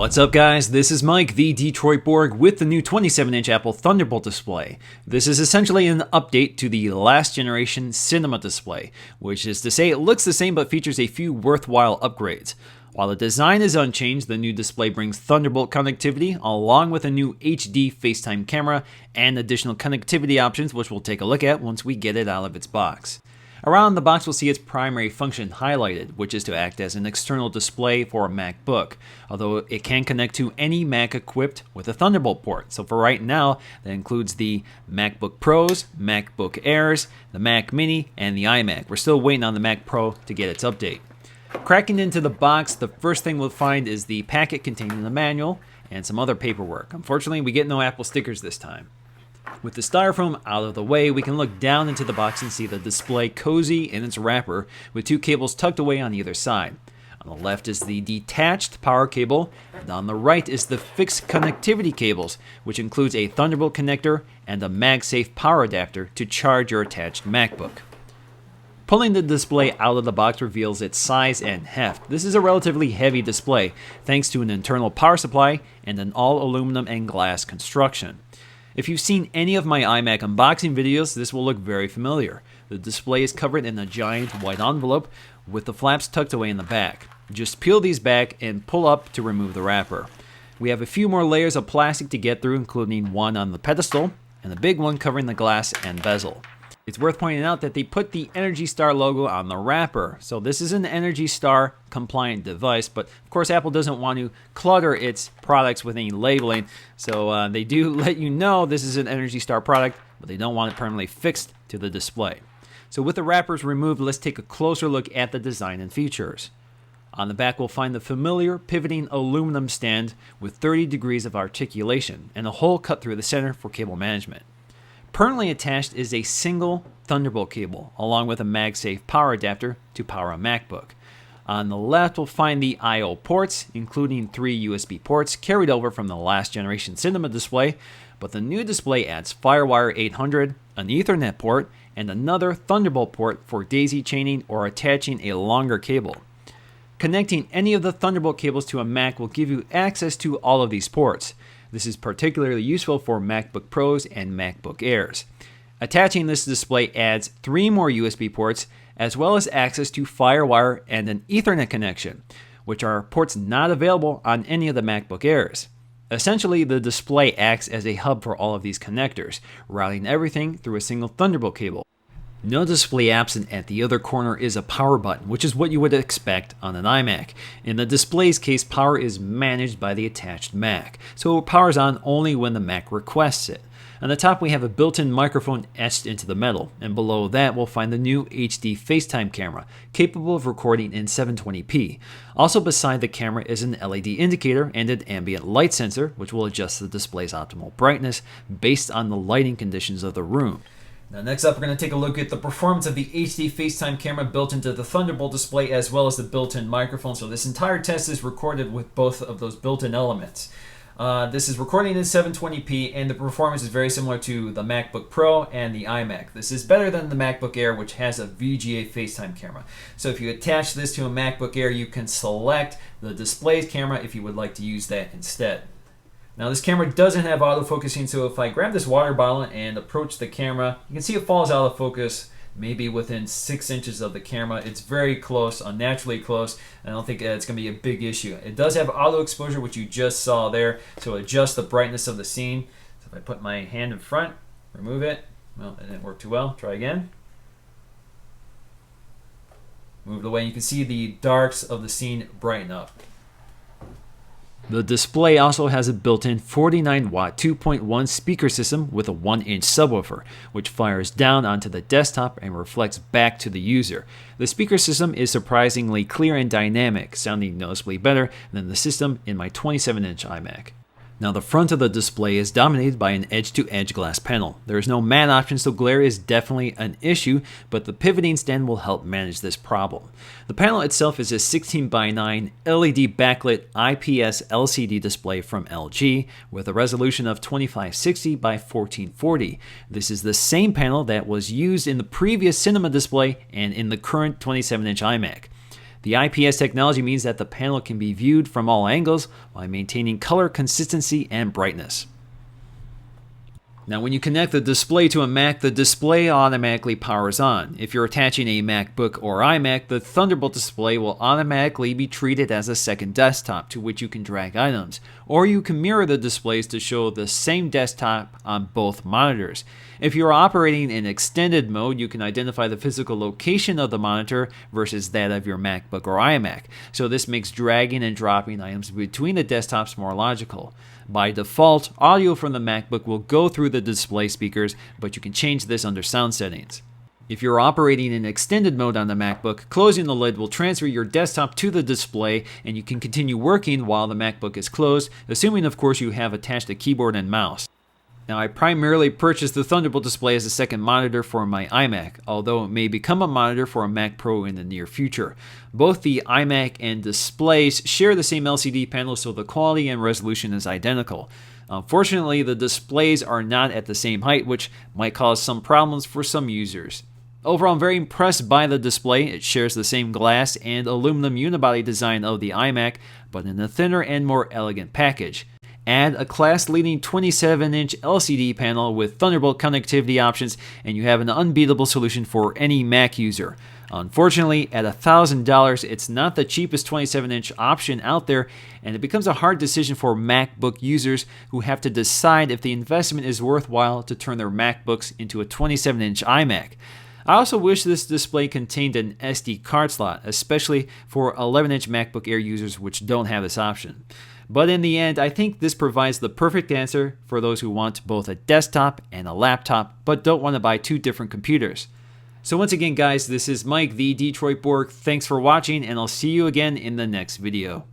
What's up guys, this is Mike, the Detroit Borg, with the new 27-inch Apple Thunderbolt display. This is essentially an update to the last generation Cinema display, which is to say it looks the same but features a few worthwhile upgrades. While the design is unchanged, the new display brings Thunderbolt connectivity along with a new HD FaceTime camera and additional connectivity options, which we'll take a look at once we get it out of its box. Around the box, we'll see its primary function highlighted, which is to act as an external display for a MacBook, although it can connect to any Mac equipped with a Thunderbolt port. So for right now, that includes the MacBook Pros, MacBook Airs, the Mac Mini, and the iMac. We're still waiting on the Mac Pro to get its update. Cracking into the box, the first thing we'll find is the packet containing the manual and some other paperwork. Unfortunately, we get no Apple stickers this time. With the styrofoam out of the way, we can look down into the box and see the display cozy in its wrapper with two cables tucked away on either side. On the left is the detached power cable, and on the right is the fixed connectivity cables, which includes a Thunderbolt connector and a MagSafe power adapter to charge your attached MacBook. Pulling the display out of the box reveals its size and heft. This is a relatively heavy display, thanks to an internal power supply and an all-aluminum and glass construction. If you've seen any of my iMac unboxing videos, this will look very familiar. The display is covered in a giant white envelope with the flaps tucked away in the back. Just peel these back and pull up to remove the wrapper. We have a few more layers of plastic to get through, including one on the pedestal and a big one covering the glass and bezel. It's worth pointing out that they put the Energy Star logo on the wrapper, so this is an Energy Star compliant device, but of course Apple doesn't want to clutter its products with any labeling, so they do let you know this is an Energy Star product, but they don't want it permanently fixed to the display. So with the wrappers removed, let's take a closer look at the design and features. On the back, we'll find the familiar pivoting aluminum stand with 30 degrees of articulation and a hole cut through the center for cable management. Permanently attached is a single Thunderbolt cable, along with a MagSafe power adapter to power a MacBook. On the left, we'll find the I/O ports, including 3 USB ports carried over from the last generation Cinema display, but the new display adds FireWire 800, an Ethernet port, and another Thunderbolt port for daisy chaining or attaching a longer cable. Connecting any of the Thunderbolt cables to a Mac will give you access to all of these ports. This is particularly useful for MacBook Pros and MacBook Airs. Attaching this display adds 3 more USB ports, as well as access to FireWire and an Ethernet connection, which are ports not available on any of the MacBook Airs. Essentially, the display acts as a hub for all of these connectors, routing everything through a single Thunderbolt cable. Noticeably absent at the other corner is a power button, which is what you would expect on an iMac. In the display's case, power is managed by the attached Mac, so it powers on only when the Mac requests it. On the top, we have a built-in microphone etched into the metal, and below that we'll find the new HD FaceTime camera, capable of recording in 720p. Also beside the camera is an LED indicator and an ambient light sensor, which will adjust the display's optimal brightness based on the lighting conditions of the room. Now next up, we're going to take a look at the performance of the HD FaceTime camera built into the Thunderbolt display, as well as the built-in microphone. So this entire test is recorded with both of those built-in elements. This is recording in 720p, and the performance is very similar to the MacBook Pro and the iMac. This is better than the MacBook Air, which has a VGA FaceTime camera. So if you attach this to a MacBook Air, you can select the display's camera if you would like to use that instead. Now this camera doesn't have autofocusing, so if I grab this water bottle and approach the camera, you can see it falls out of focus maybe within 6 inches of the camera. It's very close, unnaturally close. I don't think it's going to be a big issue. It does have auto exposure, which you just saw there, so adjust the brightness of the scene. So if I put my hand in front, remove it, well, it didn't work too well. Try again. Move it away, and you can see the darks of the scene brighten up. The display also has a built-in 49-watt 2.1 speaker system with a 1-inch subwoofer, which fires down onto the desktop and reflects back to the user. The speaker system is surprisingly clear and dynamic, sounding noticeably better than the system in my 27-inch iMac. Now the front of the display is dominated by an edge-to-edge glass panel. There is no matte option, so glare is definitely an issue, but the pivoting stand will help manage this problem. The panel itself is a 16:9 LED backlit IPS LCD display from LG with a resolution of 2560 by 1440. This is the same panel that was used in the previous Cinema display and in the current 27-inch iMac. The IPS technology means that the panel can be viewed from all angles while maintaining color consistency and brightness. Now, when you connect the display to a Mac, the display automatically powers on. If you're attaching a MacBook or iMac, the Thunderbolt display will automatically be treated as a second desktop to which you can drag items, or you can mirror the displays to show the same desktop on both monitors. If you're operating in extended mode, you can identify the physical location of the monitor versus that of your MacBook or iMac, so this makes dragging and dropping items between the desktops more logical. By default, audio from the MacBook will go through the display speakers, but you can change this under sound settings. If you're operating in extended mode on the MacBook, closing the lid will transfer your desktop to the display, and you can continue working while the MacBook is closed, assuming of course you have attached a keyboard and mouse. Now, I primarily purchased the Thunderbolt display as a second monitor for my iMac, although it may become a monitor for a Mac Pro in the near future. Both the iMac and displays share the same LCD panel, so the quality and resolution is identical. Unfortunately, the displays are not at the same height, which might cause some problems for some users. Overall, I'm very impressed by the display. It shares the same glass and aluminum unibody design of the iMac, but in a thinner and more elegant package. Add a class-leading 27-inch LCD panel with Thunderbolt connectivity options, and you have an unbeatable solution for any Mac user. Unfortunately, at $1,000, it's not the cheapest 27-inch option out there, and it becomes a hard decision for MacBook users who have to decide if the investment is worthwhile to turn their MacBooks into a 27-inch iMac. I also wish this display contained an SD card slot, especially for 11-inch MacBook Air users which don't have this option. But in the end, I think this provides the perfect answer for those who want both a desktop and a laptop, but don't want to buy two different computers. So once again, guys, this is Mike, the Detroit Borg. Thanks for watching, and I'll see you again in the next video.